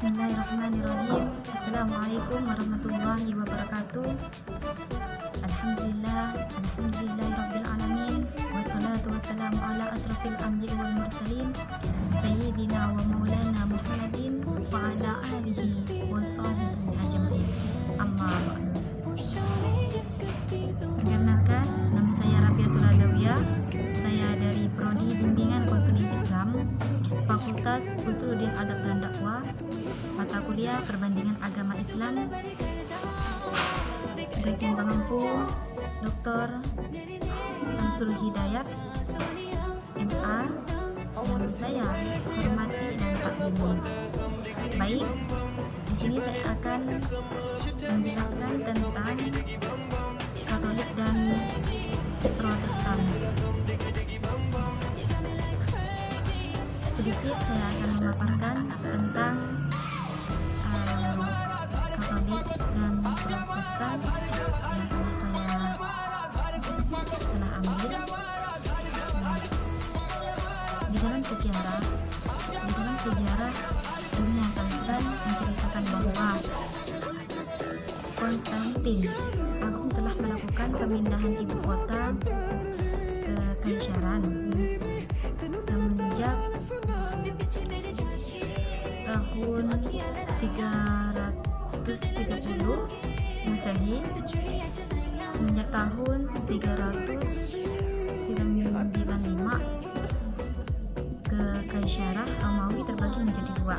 Bismillahirrahmanirrahim. Assalamualaikum warahmatullahi wabarakatuh. Alhamdulillahirabbil alamin. Wassalatu wassalamu ala asrofil anbiya'i wal mursalin sayyidina wa maulana Muhammadin wa ala alihi wa sahbihi ajma'in. Amma ba'du. Perkenalkan, nama saya Rabiatul Adawiyah. Saya dari Prodi Bimbingan Konseling Islam, Fakultas Usuluddin Adab dan Dakwah, mata kuliah Perbandingan Agama Islam, dengan pengampu Dr. Samsul Hidayat, MA, yang saya hormati dan takzimi. Baik, di sini saya akan menjelaskan tentang Katolik dan Protestan. Sedikit saya akan memaparkan tentang Katolik dan Protestan yang telah ambil di dalam sejarah. Dunia Kristen menceritakan bahwa Konstantin Agung telah melakukan pemindahan ibu kota ke Kekaisaran semenjak tahun 330 Masehi, semenjak tahun 395 Kekaisaran Romawi terbagi menjadi dua.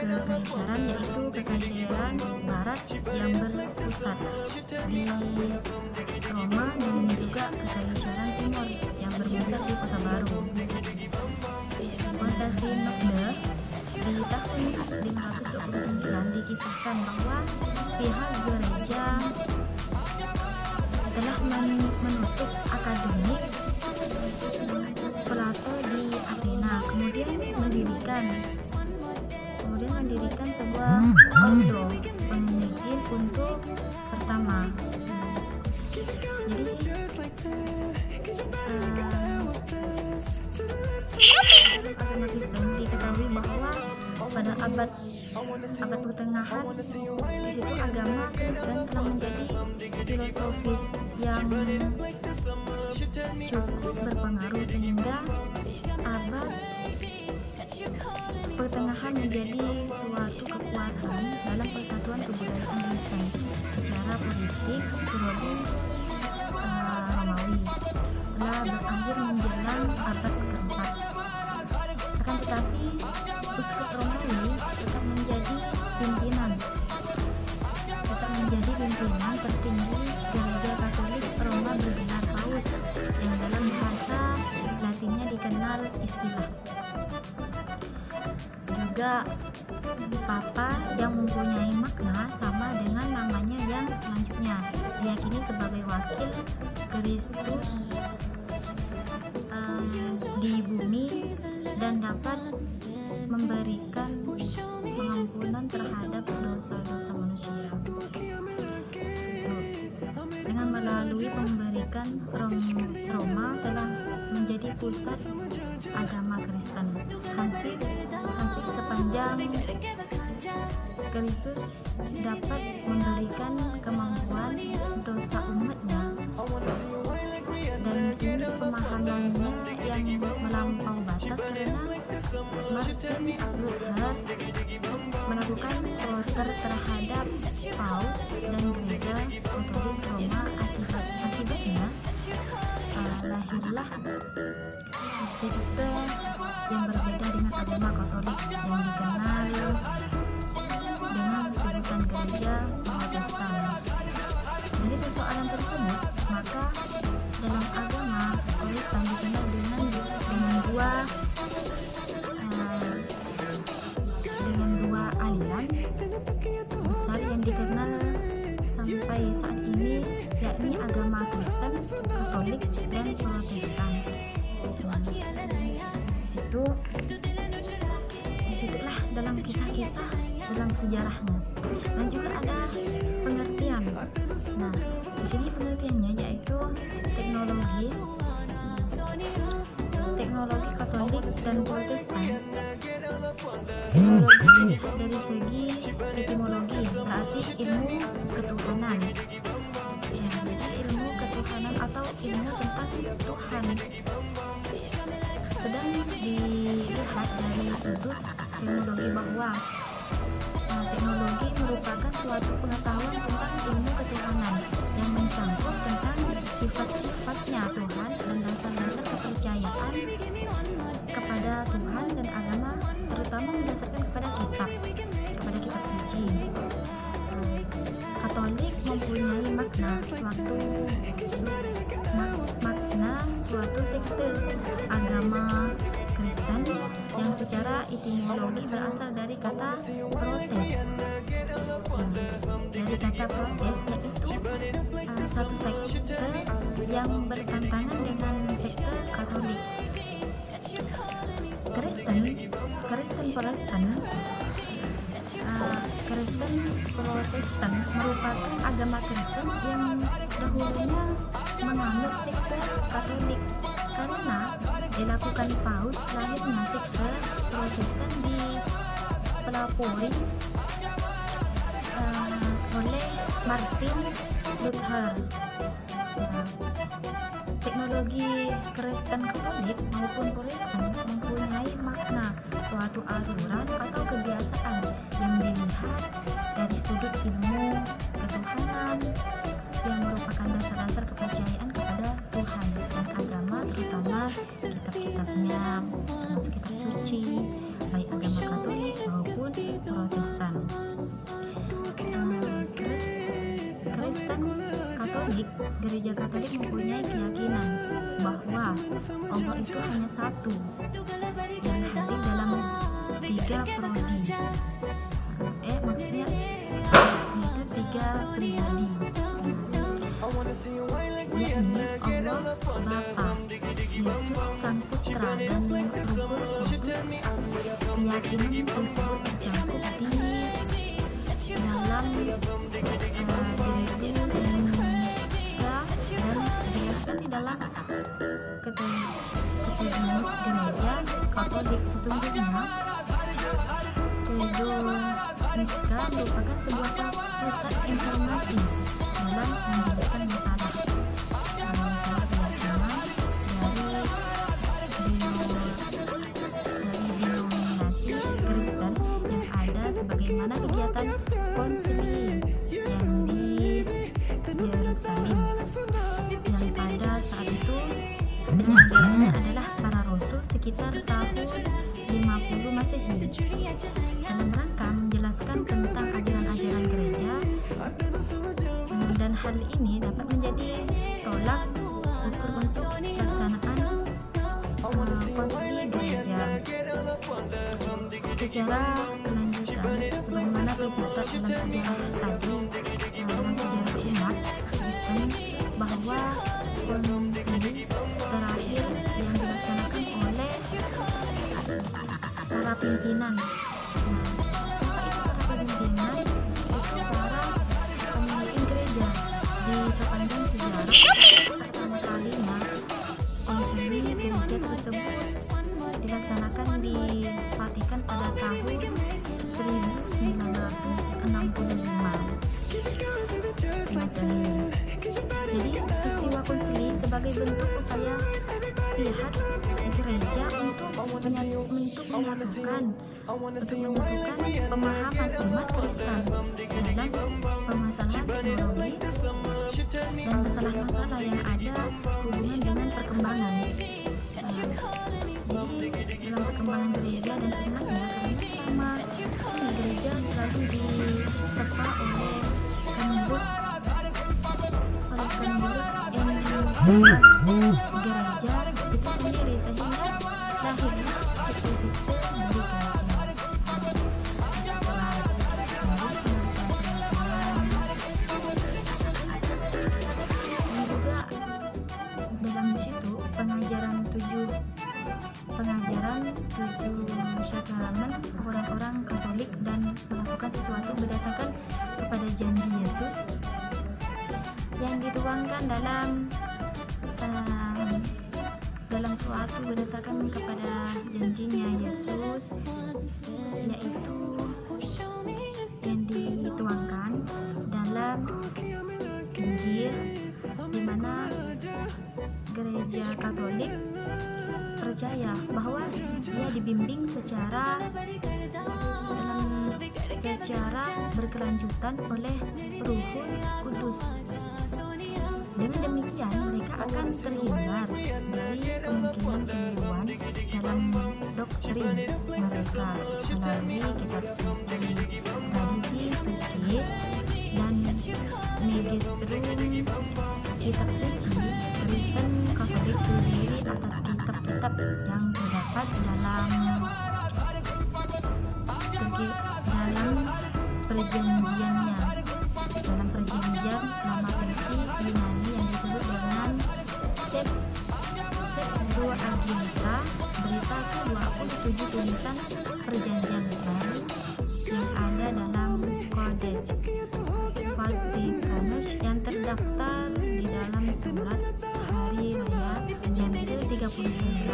Kekaisaran yaitu Kekaisaran Barat yang berpusat di Roma, dan juga Kekaisaran Timur yang berpusat di Kota Baru. Konstantinopel di tahun 529 dikisahkan bahwa pihak gereja telah menutup akademik Plato di Athena, kemudian mendirikan sebuah ordo pemikir untuk pertama. Jadi agama Kristen diketahui bahwa pada abad pertengahan itu agama Kristen telah menjadi filosofis yang cukup berpengaruh, sehingga abad pertengahan menjadi suatu kekuatan dalam persatuan kebudayaan Kristen secara politik Romawi telah berakhir menjelang abad keempat. Akan tetapi uskup Romawi tetap menjadi pimpinan tertinggi gereja Katolik Roma bergelar Paus, yang dalam bahasa Latinnya dikenal istilah. Juga Papa yang mempunyai makna sama dengan namanya yang selanjutnya, diyakini sebagai wakil Kristus di bumi dan dapat memberikan pengampunan terhadap dosa-dosa manusia. Dengan melalui memberikan Roma telah menjadi pusat agama Kristen hampir sepanjang Kristus dapat memberikan kemampuan dosa umatnya, dan ini pemahamannya yang melampau batas karena Martin Luther melakukan protes terhadap Paus dan gereja Katolik Roma. Akibatnya lahirlah sekte yang berbeda dengan agama Katolik yang dikenal dengan sebutan gereja Protestan. Dari persoalan tersebut, maka dalam agama Kristen dikenal dengan dua aliran besar yang dikenal sampai saat ini, yakni agama Kristen, Katolik, dan Protestan. Disitulah dalam kisah-kisah, dalam sejarahnya, dan juga ada pengertian. Nah, di sini pengertiannya yaitu teknologi Katolik dan Protestan dilihat dari segi etimologi, berarti ilmu ketuhanan. Ya, jadi ilmu ketuhanan atau ilmu tentang Tuhan. Sedang dilihat dari sudut teknologi bahwa teknologi merupakan suatu pengetahuan tentang ilmu ketuhanan yang mencakup tentang sifat-sifatnya Tuhan dan dasar-dasar kepercayaan kepada Tuhan dan agama, terutama berdasarkan kepada kitab suci. Katolik mempunyai makna suatu sekte agama Kristen yang secara etimologi berasal dari kata protes. Dari kata protes yaitu satu sekte yang bertentangan dengan sekte Katolik. Kristen Protestan merupakan agama Kristen yang dahulunya menganut sekte Katolik karena dilakukan paus lahirnya sekte Protestan dipelopori oleh Martin Luther. Teknologi Kristen Katolik maupun Protestan mempunyai makna suatu aliran atau kebiasaan yang dilihat dari sudut ilmu ketuhanan yang merupakan dasar-dasar kepercayaan kepada Tuhan dan agama, terutama kitab-kitabnya, kitab suci, baik agama Katolik maupun Protestan. Kristen Katolik, Gereja Katolik mempunyai keyakinan bahwa Allah itu hanya satu yang hadir dalam tiga prodi. Maksudnya itu tiga pribadi, yakni Allah Bapa, Yesus Sang Putra dan Roh Kudus. Keyakinan tersebut tercakup di dalam dan di dalam keterangan Gereja Katolik. Sesungguhnya Mika merupakan sebuah pusat informasi dalam menjelaskan masalah keyakinan dari denominasi Kristen yang ada, sebagaimana kegiatan konsili yang di Yerusalem yang pada saat itu pengajarnya adalah para rasul sekitar tahun 50 Masehi dalam rangka menjelaskan tentang ajaran-ajaran gereja, dan hal ini dapat menjadi tolak ukur untuk pelaksanaan konsili gereja. Secara kelanjutan, sebagaimana tercatat dalam sejarah tadi, dalam sejarah umat Kristen, bahwa konsili terakhir yang dilaksanakan oleh para pimpinan pemimpin gereja di sepanjang sejarah. Pertama kalinya konsili gereja tersebut dilaksanakan di Vatikan pada tahun 1965. Jadi peristiwa konsili sebagai bentuk upaya pihak gereja untuk menyatukan pemahaman umat Kristen dalam permasalahan teknologi dan masalah-masalah yang ada hubungan dengan perkembangan. Jadi dalam perkembangan gereja dan umatnya, karena sama gereja selalu diterpa oleh kanibus gereja itu sendiri, sehingga lahirlah sekte-sekte dari keyakinan. Dan juga dalam situ pengajaran tujuh sakramen orang-orang Katolik dan melakukan sesuatu berdasarkan kepada janji Yesus yang dituangkan dalam segala sesuatu berdasarkan kepada janjinya Yesus, yaitu yang dituangkan dalam Injil, di mana gereja Katolik percaya bahwa dia dibimbing secara berkelanjutan oleh Ruh Kudus. Dengan demikian mereka akan terhindar dari kemungkinan keliruan dalam doktrin mereka melalui kitab suci, tradisi suci, dan magisterium kitab suci. Kristen Katolik terdiri atas kitab-kitab yang terdapat dalam perjanjiannya, dalam perjanjian lama versi Yunani yang disebut dengan Septuaginta, berita ke-27 tulisan perjanjian baru yang ada dalam Codex Vaticanus yang terdaftar di dalam surat hari raya yang ke-39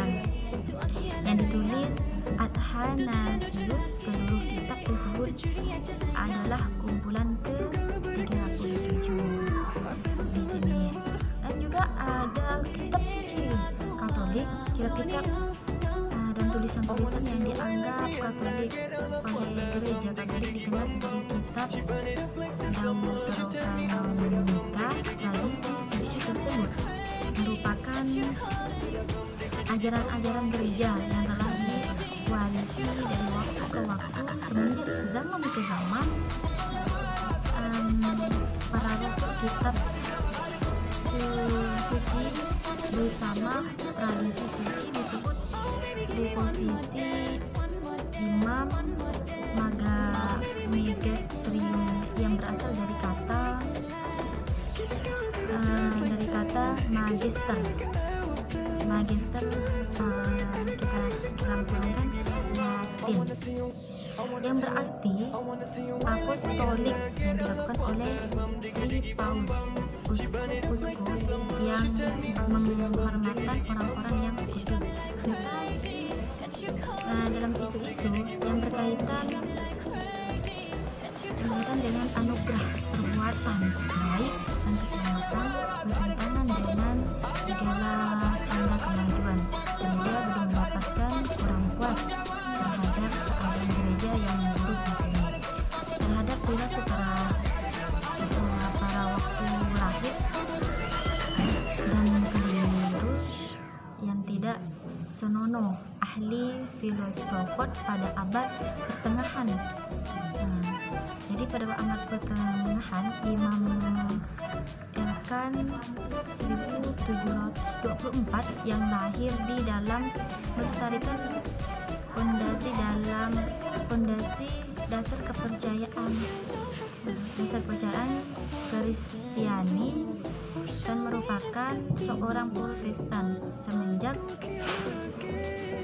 yang ditulis Athanasius. Seluruh kitab tersebut adalah kumpulan ke-37 di sini. Dan juga ada kitab suci Katolik, kitab-kitab dan tulisan-tulisan yang dianggap Katolik oleh gereja Katolik dikenal sebagai kitab Deuterokanonica. Tradisi suci tersebut merupakan ajaran-ajaran gereja yang telah diwarisi dari waktu ke waktu semenjak zaman ke zaman. Para rasul kitab suci bersama tradisi suci disebut depositi imam magisterium yang berasal dari kata magister kita langsungkan Latin yang berarti apostolik yang dilakukan oleh Paulus, uskup yang menghormatkan orang-orang yang kudus. Dalam isu itu yang berkaitan dengan anugerah perbuatan baik dan keselamatan bertentangan dengan segala tanda kemajuan, sehingga belum mendapatkan kurang puas terhadap keadaan gereja yang buruk ini, terhadap perilaku para waktu lahir dan keliru yang tidak senonoh ahli filosofot pada abad pertengahan. Jadi pada abad pertengahan Imam Elkan 1724 yang lahir di dalam melestarikan fondasi dasar kepercayaan Kristiani dan merupakan seorang Protestan semenjak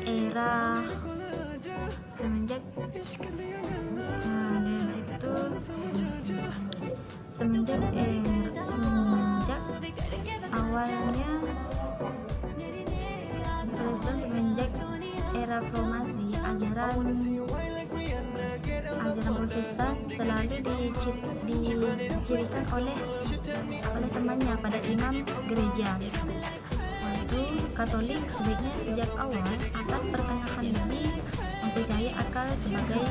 era awalnya era reformasi. Ajaran Protestan selalu dicirikan oleh temannya pada imam gereja. Waktu Katolik sebaiknya sejak awal atas pertengahan lebih mempercayai akal sebagai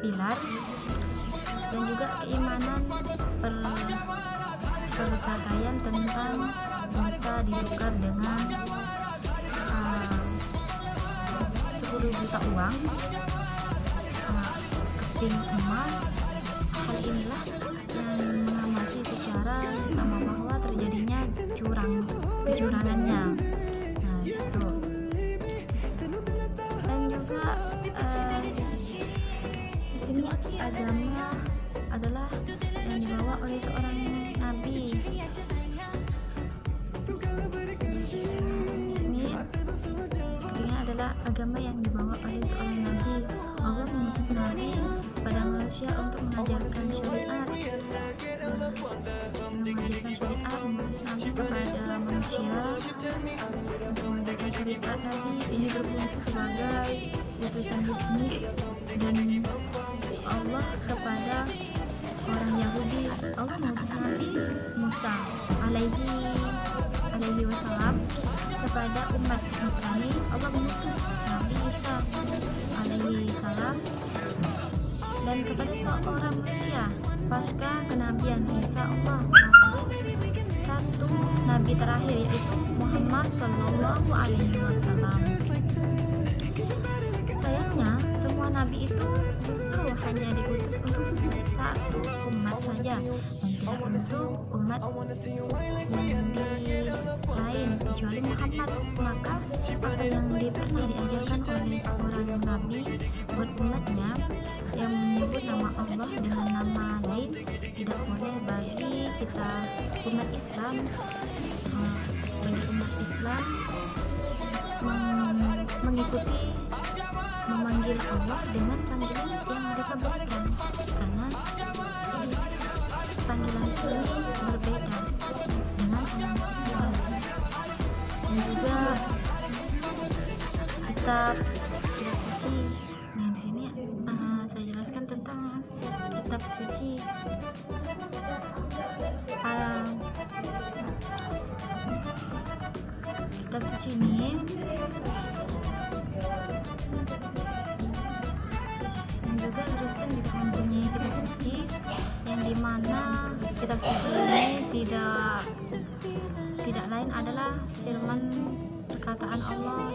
pilar dan juga keimanan percakapan tentang bisa ditukar dengan 10 juta uang, keping emas. Hal inilah yang mengamati secara sama bahwa terjadinya kecurangannya. Itu. Dan juga ini agama adalah yang dibawa oleh seorang nabi. Ini adalah agama yang dibawa oleh seorang nabi. Allah mengutus nabi pada manusia untuk mengajarkan syariat, mengutus nabi kepada manusia syariat Nabi ini berfungsi sebagai utusan bisnis dan Allah kepada orang Yahudi. Allah mengutus Nabi Musa alaihi wasallam kepada umat Nasrani. Allah mengutus Nabi Isa alaihi salam dan kepada seorang manusia pasca kenabian Isa. Allah satu nabi terakhir, yaitu Muhammad Shallallahu Alaihi Wasallam. Sayangnya semua nabi itu justru hanya diutus untuk satu umat saja dan tidak untuk umat yang lain kecuali Muhammad. Maka apa yang pernah diajarkan oleh seorang nabi buat umatnya yang menyebut nama Allah dengan nama lain tidak boleh bagi kita umat Islam. Bagi umat Islam mengikuti memanggil Allah dengan panggilan yang mereka berikan, karena panggilan ini berbeda dengan umat Islam. Dan juga kitab suci. Nah, di sini saya jelaskan tentang kitab suci. Kitab suci ini dan juga Kristen juga mempunyai kitab suci yang dimana kitab suci ini tidak lain adalah firman perkataan Allah.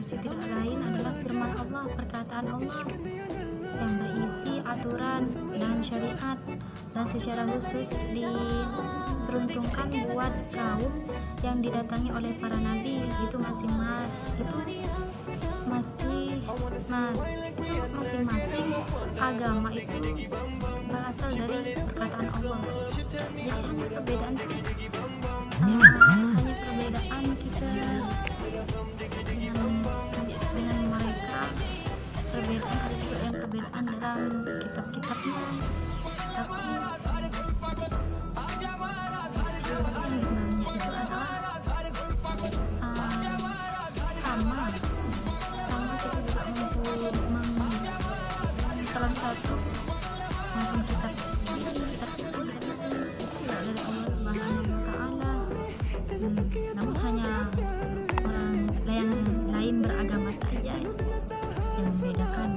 Tidak lain adalah firman Allah, perkataan Allah yang berisi aturan dan syariat, dan secara khusus diperuntukkan buat kaum yang didatangi oleh para nabi. Itu masing-masing agama itu berasal dari perkataan Allah. Jadi hanya perbedaan kita dengan mereka. Perbedaan dalam kitab-kitabnya, tapi sebenarnya itu adalah sama kita juga salah satu maupun kitab dari Allah Subhanahu wa Ta'ala, namun hanya orang lain beragama saja yang membedakan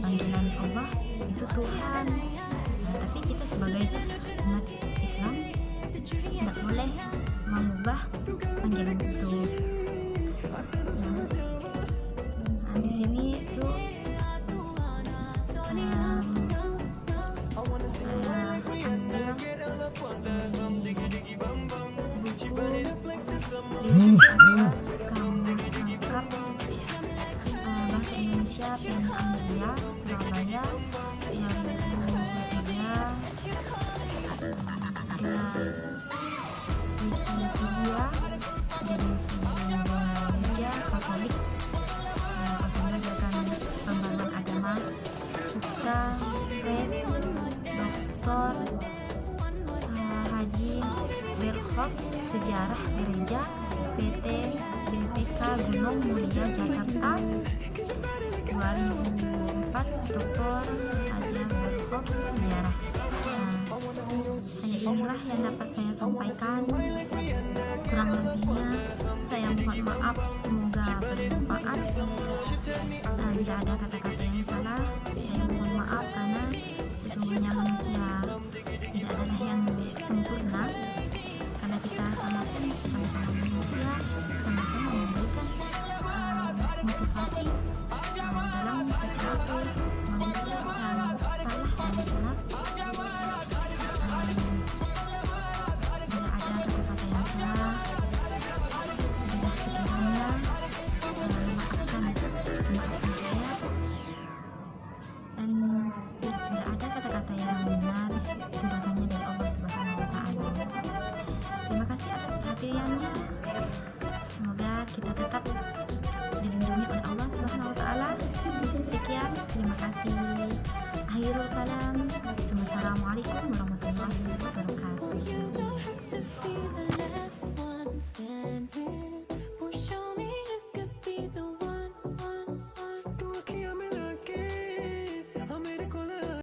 panggilan Allah itu Tuhan. Tapi kita sebagai umat Islam tidak boleh mengubah panggilan itu. Di sini itu bahasa Indonesia Pen Anglia Surabaya 2023 dari Indonesia Katolik, mengajarkan pembangunan agama, Ustaz Dr. Haji Berhok, sejarah gereja PT BPK Gunung Mulia Jakarta 2004. Dr. Haji Berhok, sejarah. Hanya inilah yang dapat saya sampaikan, kurang lebihnya saya mohon maaf, semoga bermanfaat. Bila ada kata-kata yang salah, saya mohon maaf karena sesungguhnya manusia